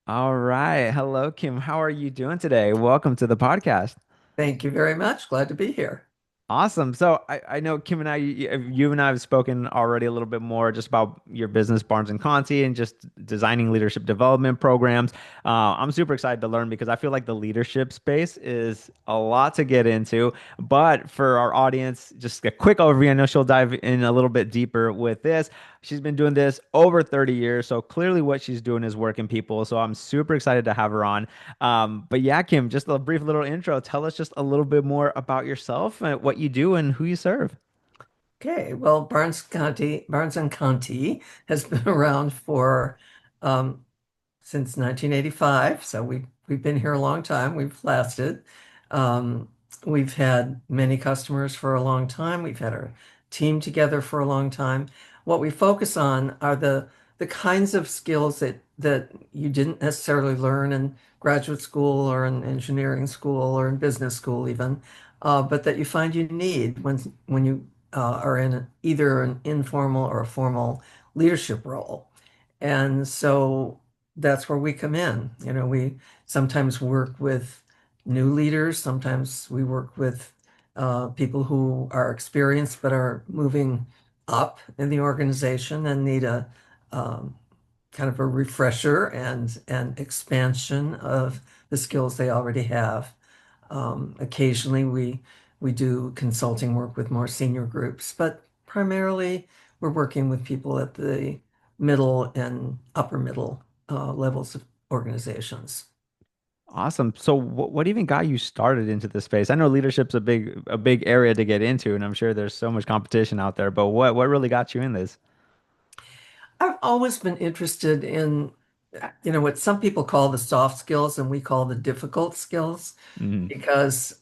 All right. Hello, Kim. How are you doing today? Welcome to the podcast. Thank you very much. Glad to be here. Awesome. So I know Kim and you and I have spoken already a little bit more just about your business, Barnes and Conti, and just designing leadership development programs. I'm super excited to learn because I feel like the leadership space is a lot to get into. But for our audience, just a quick overview. I know she'll dive in a little bit deeper with this. She's been doing this over 30 years, so clearly what she's doing is working people. So I'm super excited to have her on. But yeah, Kim, just a brief little intro. Tell us just a little bit more about yourself and what you do and who you serve. Okay, well, Barnes and Conti has been around for um, since 1985, so we've been here a long time. We've lasted. Um, we've had many customers for a long time. We've had our team together for a long time. What we focus on are the kinds of skills that you didn't necessarily learn in graduate school or in engineering school or in business school even, but that you find you need when you are in either an informal or a formal leadership role. And so that's where we come in. We sometimes work with new leaders, sometimes we work with people who are experienced but are moving up in the organization and need a um, kind of a refresher and expansion of the skills they already have. Occasionally, we do consulting work with more senior groups, but primarily we're working with people at the middle and upper middle levels of organizations. Awesome. So what even got you started into this space? I know leadership's a big area to get into, and I'm sure there's so much competition out there, but what really got you in this? I've always been interested in, what some people call the soft skills and we call the difficult skills, Mm-hmm. because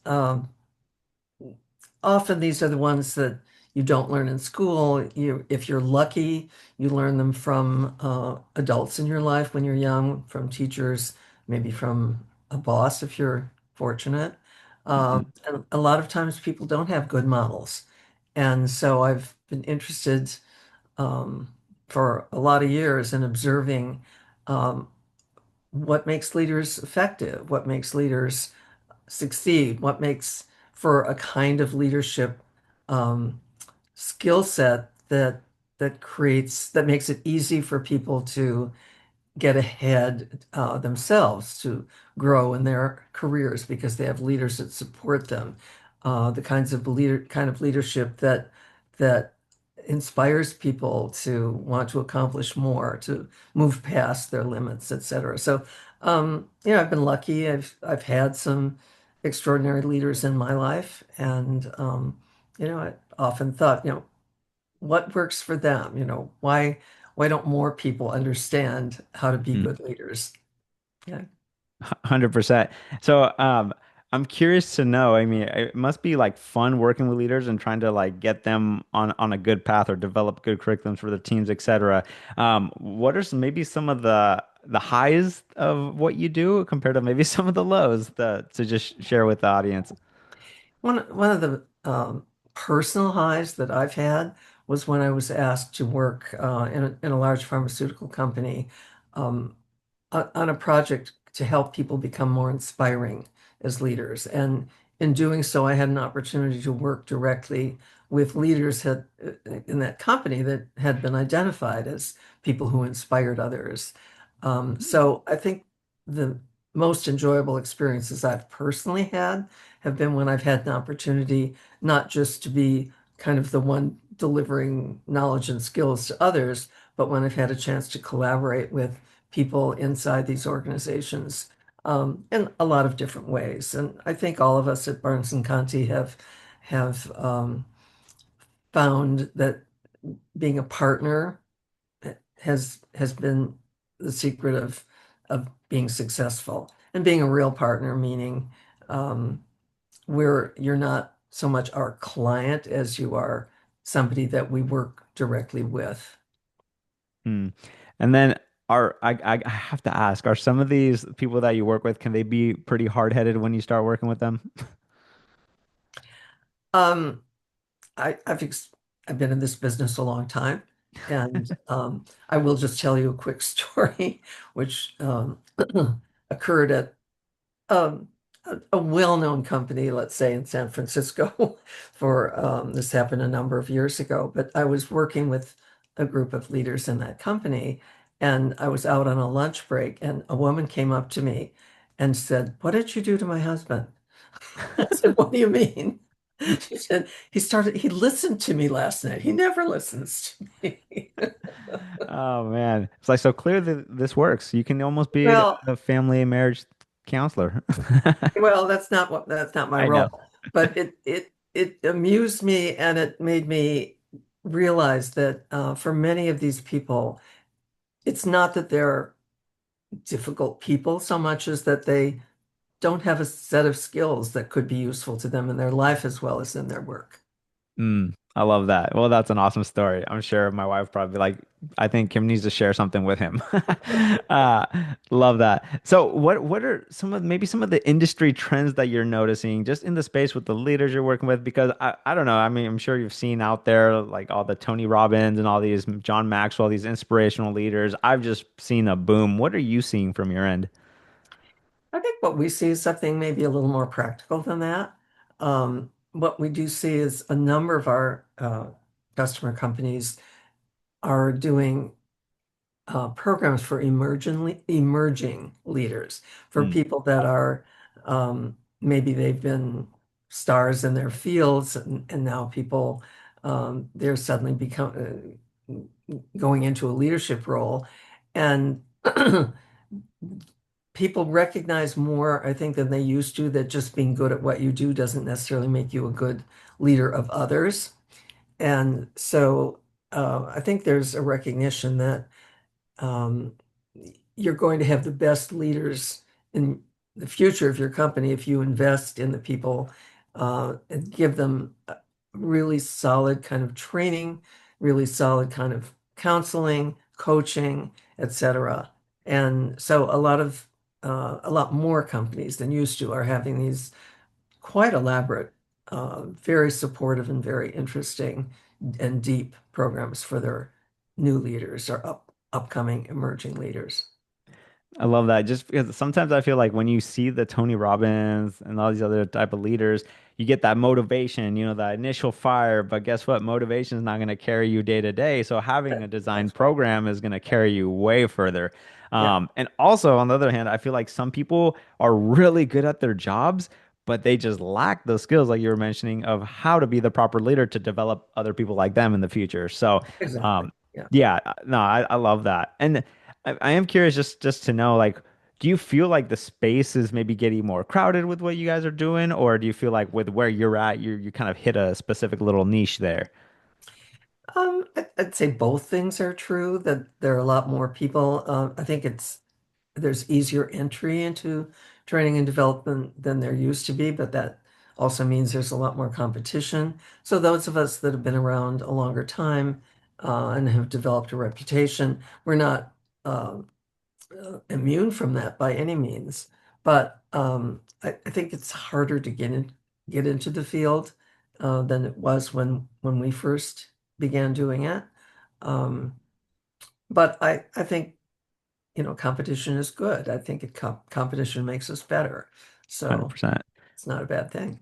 often these are the ones that you don't learn in school. If you're lucky, you learn them from adults in your life when you're young, from teachers, maybe from a boss if you're fortunate. And a lot of times people don't have good models. And so I've been interested um, for a lot of years in observing um, what makes leaders effective, what makes leaders succeed, what makes for a kind of leadership um, skill set that makes it easy for people to get ahead themselves, to grow in their careers because they have leaders that support them. The kind of leadership that inspires people to want to accomplish more, to move past their limits, etc. So, I've been lucky. I've had some extraordinary leaders in my life, and I often thought, what works for them? Why don't more people understand how to be good leaders? Yeah. 100%. So, I'm curious to know, I mean, it must be like fun working with leaders and trying to like get them on a good path or develop good curriculums for their teams, etc. What are maybe some of the highs of what you do compared to maybe some of the lows to just share with the audience? One of the personal highs that I've had was when I was asked to work in a large pharmaceutical company um, on a project to help people become more inspiring as leaders. And in doing so, I had an opportunity to work directly with leaders in that company that had been identified as people who inspired others. So I think the most enjoyable experiences I've personally had have been when I've had an opportunity not just to be kind of the one delivering knowledge and skills to others, but when I've had a chance to collaborate with people inside these organizations in a lot of different ways. And I think all of us at Barnes and Conti have found that being a partner has been the secret of being successful and being a real partner, meaning um, where you're not so much our client as you are somebody that we work directly with. Hmm. And then I have to ask, are some of these people that you work with, can they be pretty hard-headed when you start working with them? Um, I've been in this business a long time, And I will just tell you a quick story, which occurred at um, a well-known company, let's say in San Francisco, for this happened a number of years ago. But I was working with a group of leaders in that company, and I was out on a lunch break, and a woman came up to me and said, "What did you do to my husband?" I said, "What do you mean?" She said, he listened to me last night. He never listens to me." Oh man, it's like so clear that this works. You can almost be Well, a family and marriage counselor. that's not my I know. role, but it amused me and it made me realize that for many of these people, it's not that they're difficult people so much as that they don't have a set of skills that could be useful to them in their life as well as in their work. I love that. Well, that's an awesome story. I'm sure my wife probably like, I think Kim needs to share something with him. Uh, love that. So what are some of maybe some of the industry trends that you're noticing just in the space with the leaders you're working with? Because I don't know. I mean, I'm sure you've seen out there like all the Tony Robbins and all these John Maxwell, these inspirational leaders. I've just seen a boom. What are you seeing from your end? I think what we see is something maybe a little more practical than that. What we do see is a number of our customer companies are doing programs for emerging leaders, for Mm, people that are maybe they've been stars in their fields, and now people they're suddenly become going into a leadership role, and people recognize more, I think, than they used to, that just being good at what you do doesn't necessarily make you a good leader of others. And so I think there's a recognition that um, you're going to have the best leaders in the future of your company if you invest in the people and give them a really solid kind of training, really solid kind of counseling, coaching, etc. And so a lot more companies than used to are having these quite elaborate, very supportive and very interesting and deep programs for their new leaders or upcoming emerging leaders. I love that. Just because sometimes I feel like when you see the Tony Robbins and all these other type of leaders, you get that motivation, that initial fire. But guess what? Motivation is not going to carry you day to day. So having a design That's right. program is going to carry you way further. Yeah, And also, on the other hand, I feel like some people are really good at their jobs, but they just lack the skills, like you were mentioning, of how to be the proper leader to develop other people like them in the future. So, exactly. um, Yeah. yeah, no, I love that. And I am curious just to know, like, do you feel like the space is maybe getting more crowded with what you guys are doing, or do you feel like with where you're at, you kind of hit a specific little niche there? I'd say both things are true, that there are a lot more people. I think there's easier entry into training and development than there used to be, but that also means there's a lot more competition. So those of us that have been around a longer time and have developed a reputation, we're not uh, immune from that by any means. But I think it's harder to get into the field than it was when we first began doing it. Um, but I think competition is good. I think competition makes us better. So 100%. it's not a bad thing.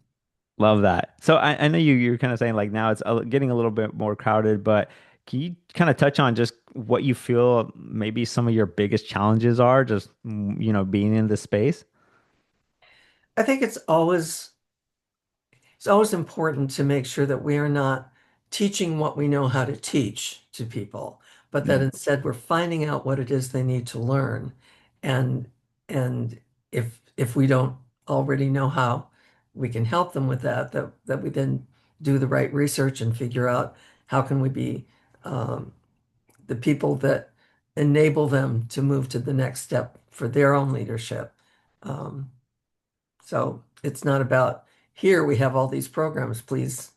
Love that. So I know you're kind of saying like now it's getting a little bit more crowded, but can you kind of touch on just what you feel maybe some of your biggest challenges are just being in this space? I think it's always important to make sure that we are not teaching what we know how to teach to people, but that Mm, instead we're finding out what it is they need to learn. And and if we don't already know how we can help them with that we then do the right research and figure out how can we be um, the people that enable them to move to the next step for their own leadership. Um, so it's not about here we have all these programs, please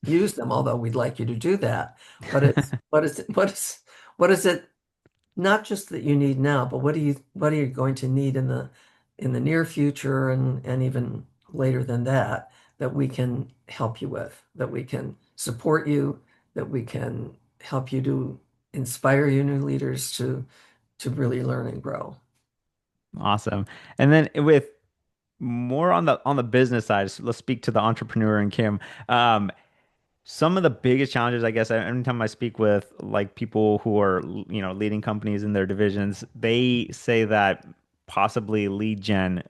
use them, although we'd like you to do that. But it's what is it not just that you need now, but what are you going to need in the near future and even later than that that we can help you with, that we can support you, that we can help you do. inspire you new leaders to really learn and grow. Awesome. And then with more on the business side, so let's speak to the entrepreneur and Kim. Um, some of the biggest challenges, I guess, anytime I speak with like people who are, leading companies in their divisions, they say that possibly lead gen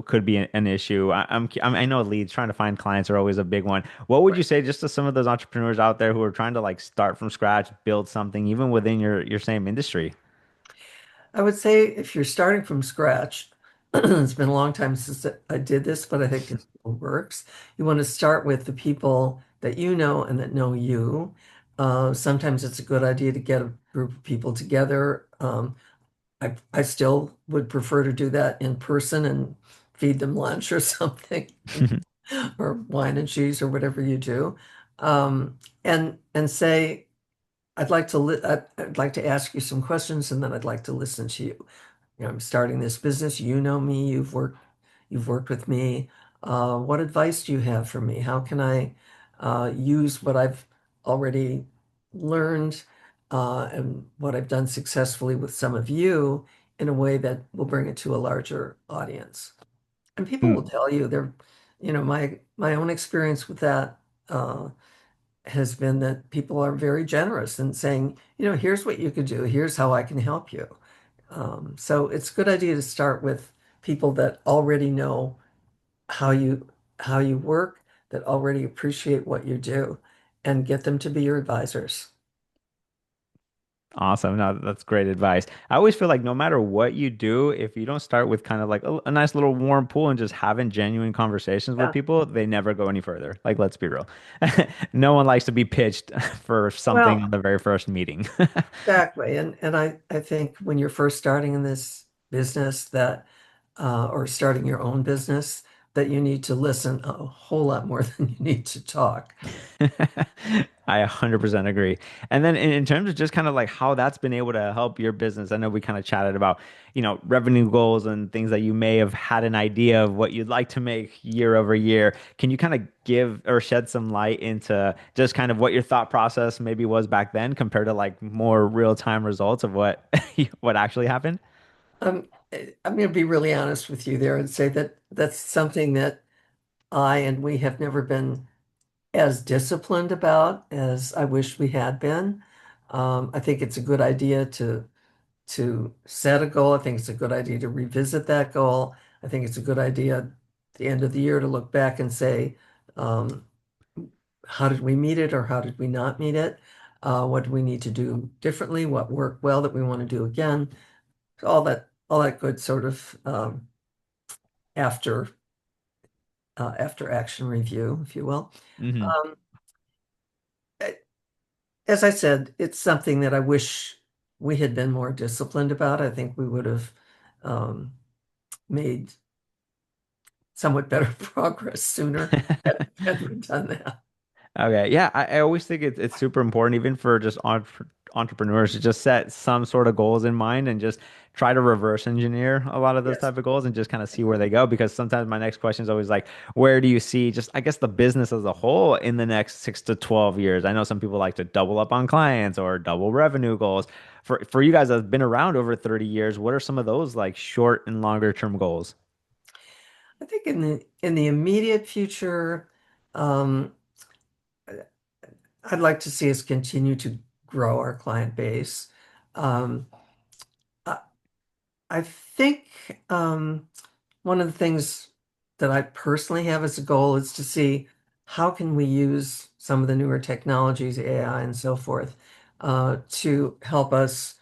could be an issue. I know leads, trying to find clients are always a big one. What would you say just to some of those entrepreneurs out there who are trying to like start from scratch, build something, even within your same industry? I would say if you're starting from scratch, it's been a long time since I did this, but I think it still works. You want to start with the people that you know and that know you. Sometimes it's a good idea to get a group of people together. I still would prefer to do that in person and feed them lunch or something, or wine and cheese or whatever you do, and say, I'd like to ask you some questions, and then I'd like to listen to you. You know, I'm starting this business. You know me. You've worked with me. What advice do you have for me? How can I use what I've already learned and what I've done successfully with some of you in a way that will bring it to a larger audience? And people will tell you my own experience with that has been that people are very generous and saying, here's what you could do. Here's how I can help you. So it's a good idea to start with people that already know how you how you work, that already appreciate what you do, and get them to be your advisors. Awesome. No, that's great advice. I always feel like no matter what you do, if you don't start with kind of like a nice little warm pool and just having genuine conversations with Yeah. people, they never go any further. Like, let's be real. No one likes to be pitched for something Well, on the very first meeting. exactly. And I think when you're first starting in this business that or starting your own business, that you need to listen a whole lot more than you need to talk. I 100% agree. And then in terms of just kind of like how that's been able to help your business, I know we kind of chatted about, revenue goals and things that you may have had an idea of what you'd like to make year over year. Can you kind of give or shed some light into just kind of what your thought process maybe was back then compared to like more real-time results of what what actually happened? I'm going to be really honest with you there and say that that's something that I and we have never been as disciplined about as I wish we had been. I think it's a good idea to set a goal. I think it's a good idea to revisit that goal. I think it's a good idea at the end of the year to look back and say, um, how did we meet it or how did we not meet it? What do we need to do differently? What worked well that we want to do again? All that good sort of after after action review, if you will. Hmm. Um, as I said, it's something that I wish we had been more disciplined about. I think we would have um, made somewhat better progress sooner had we done that. Okay. Yeah. I always think it's super important, even for just entrepreneurs, to just set some sort of goals in mind and just try to reverse engineer a lot of those Yes. type of goals and just kind of see where they go. Because sometimes my next question is always like, where do you see just, I guess, the business as a whole in the next 6 to 12 years? I know some people like to double up on clients or double revenue goals. For you guys that have been around over 30 years, what are some of those like short and longer term goals? I think in the immediate future, um, I'd like to see us continue to grow our client base. Um, I, I think one of the things that I personally have as a goal is to see how can we use some of the newer technologies, AI and so forth, to help us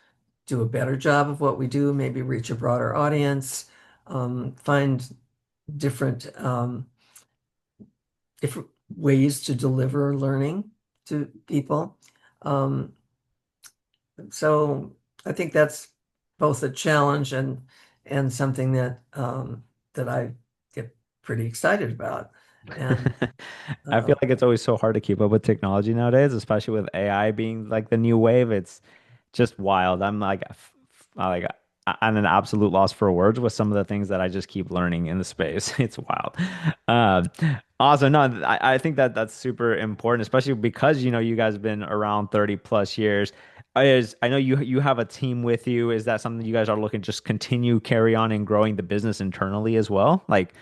do a better job of what we do, maybe reach a broader audience, find different different ways to deliver learning to people. Um, so I think that's both a challenge and something that that I get pretty excited about. And I feel uh, like it's always so hard to keep up with technology nowadays, especially with AI being like the new wave. It's just wild. I'm like, like I'm an absolute loss for words with some of the things that I just keep learning in the space. It's wild. Um, Also, no, I think that that's super important, especially because you guys have been around 30 plus years. I know you have a team with you. Is that something you guys are looking to just continue carry on and growing the business internally as well? Like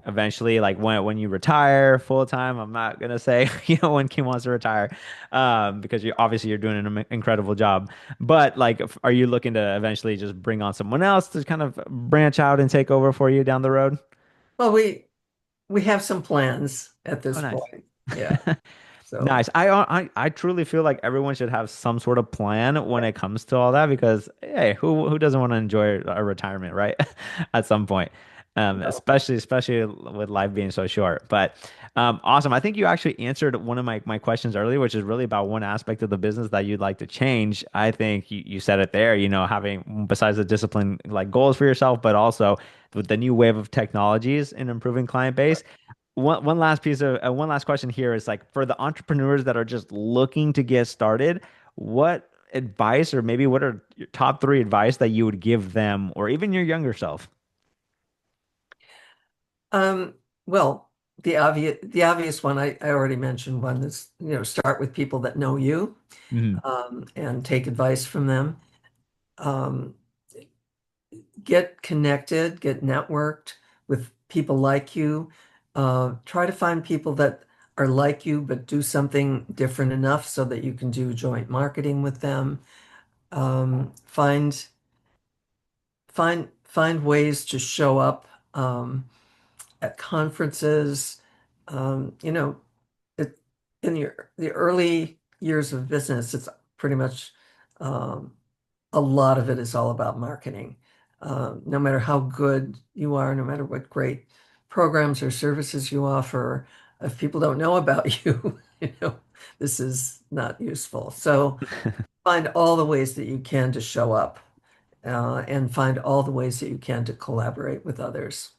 eventually, like when you retire full time, I'm not gonna say when Kim wants to retire, because you obviously you're doing an incredible job. But like, are you looking to eventually just bring on someone else to kind of branch out and take over for you down the road? Well, we have some plans at Oh, this nice. point. Yeah. So, Nice. I truly feel like everyone should have some sort of plan when yeah, it comes to all that because hey, who doesn't want to enjoy a retirement, right? At some point. no. Especially with life being so short. But awesome. I think you actually answered one of my questions earlier, which is really about one aspect of the business that you'd like to change. I think you said it there, having besides the discipline like goals for yourself, but also with the new wave of technologies and improving client base. One last question here is like for the entrepreneurs that are just looking to get started, what advice or maybe what are your top three advice that you would give them or even your younger self? Um, well, the obvious one I already mentioned one is, start with people that know you, Mhm. and take advice from them. Um, get connected, get networked with people like you. Try to find people that are like you, but do something different enough so that you can do joint marketing with them. Find ways to show up at conferences. You know, it, in the early years of business, it's pretty much um, a lot of it is all about marketing. No matter how good you are, no matter what great programs or services you offer, if people don't know about you, this is not useful. So find all the ways that you can to show up, and find all the ways that you can to collaborate with others.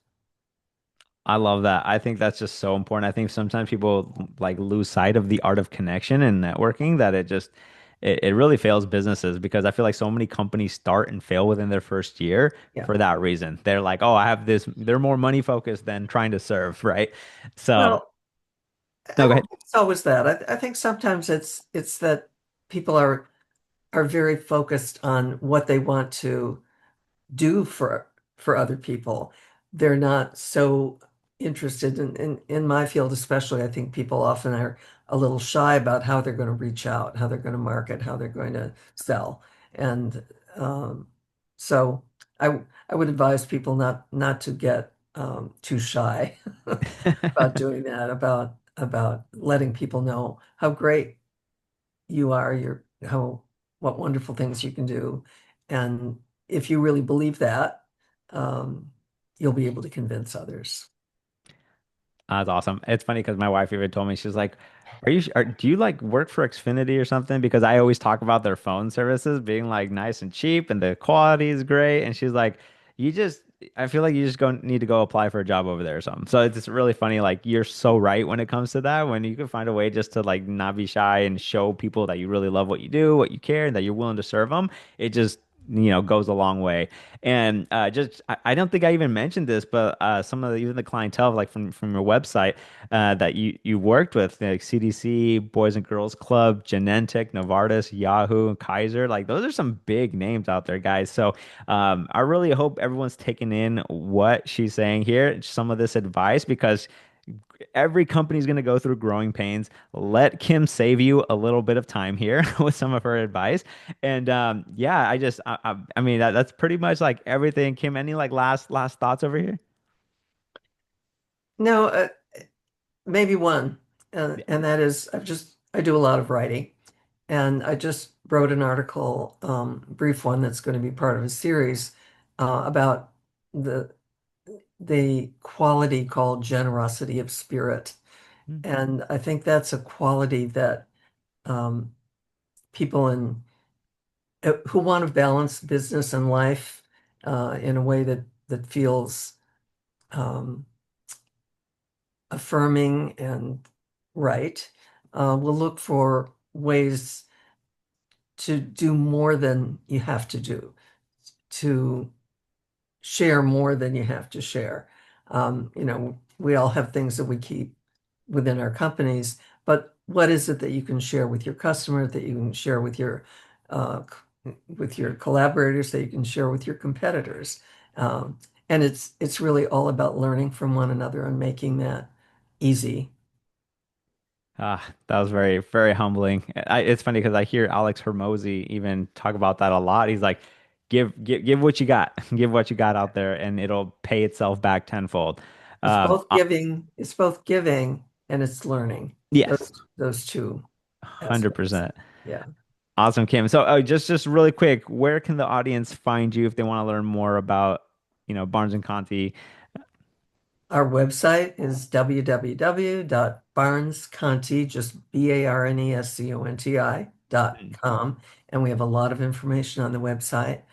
I love that. I think that's just so important. I think sometimes people like lose sight of the art of connection and networking that it really fails businesses because I feel like so many companies start and fail within their first year Yeah. for that reason. They're like, oh, I have this, they're more money focused than trying to serve, right? So, Well, I no, go don't ahead. think it's always that. I think sometimes it's that people are very focused on what they want to do for other people. They're not so interested in my field, especially. I think people often are a little shy about how they're going to reach out, how they're going to market, how they're going to sell. And so I would advise people not to get too shy about doing that, about letting people know how great you are, how what wonderful things you can do. And if you really believe that, um, you'll be able to convince others. That's awesome. It's funny because my wife even told me she's like, do you like work for Xfinity or something? Because I always talk about their phone services being like nice and cheap and the quality is great." And she's like, "You just, I feel like you just go need to go apply for a job over there or something." So it's really funny. Like you're so right when it comes to that. When you can find a way just to like not be shy and show people that you really love what you do, what you care, and that you're willing to serve them, it just goes a long way. And I don't think I even mentioned this, but some of even the clientele, like from your website, that you worked with, like CDC, Boys and Girls Club, Genentech, Novartis, Yahoo, Kaiser, like those are some big names out there, guys. So I really hope everyone's taking in what she's saying here, some of this advice, because every company is going to go through growing pains. Let Kim save you a little bit of time here with some of her advice. And yeah, I mean, that's pretty much like everything. Kim, any like last thoughts over here? No, maybe one, Yeah. and that is I do a lot of writing, and I just wrote an article, brief one that's going to be part of a series, about the the quality called generosity of spirit. Hmm. And I think that's a quality that um, people who want to balance business and life in a way that feels um, affirming and right, will look for ways to do more than you have to do, to share more than you have to share. We all have things that we keep within our companies, but what is it that you can share with your customer, that you can share with your with your collaborators that you can share with your competitors. Um, and it's really all about learning from one another and making that easy. Ah, that was very, very humbling. It's funny because I hear Alex Hermosi even talk about that a lot. He's like, give what you got, give what you got out there, and it'll pay itself back tenfold. It's both giving and it's learning. Yes, Those two aspects. 100%. Yeah. Awesome, Kim. So, just really quick, where can the audience find you if they want to learn more about, Barnes and Conti? Our website is www.barnesconti, just BARNESCONTI.com. And we have a lot of information on the website.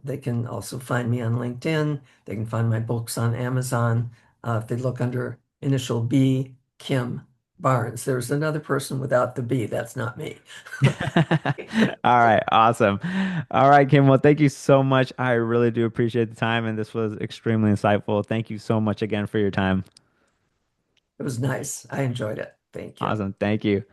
They can also find me on LinkedIn. They can find my books on Amazon. If they look under initial B, Kim Barnes. There's another person without the B. That's not me. All right, awesome. All right, Kim. Well, thank you so much. I really do appreciate the time, and this was extremely insightful. Thank you so much again for your time. It was nice. I enjoyed it. Thank you. Awesome. Thank you.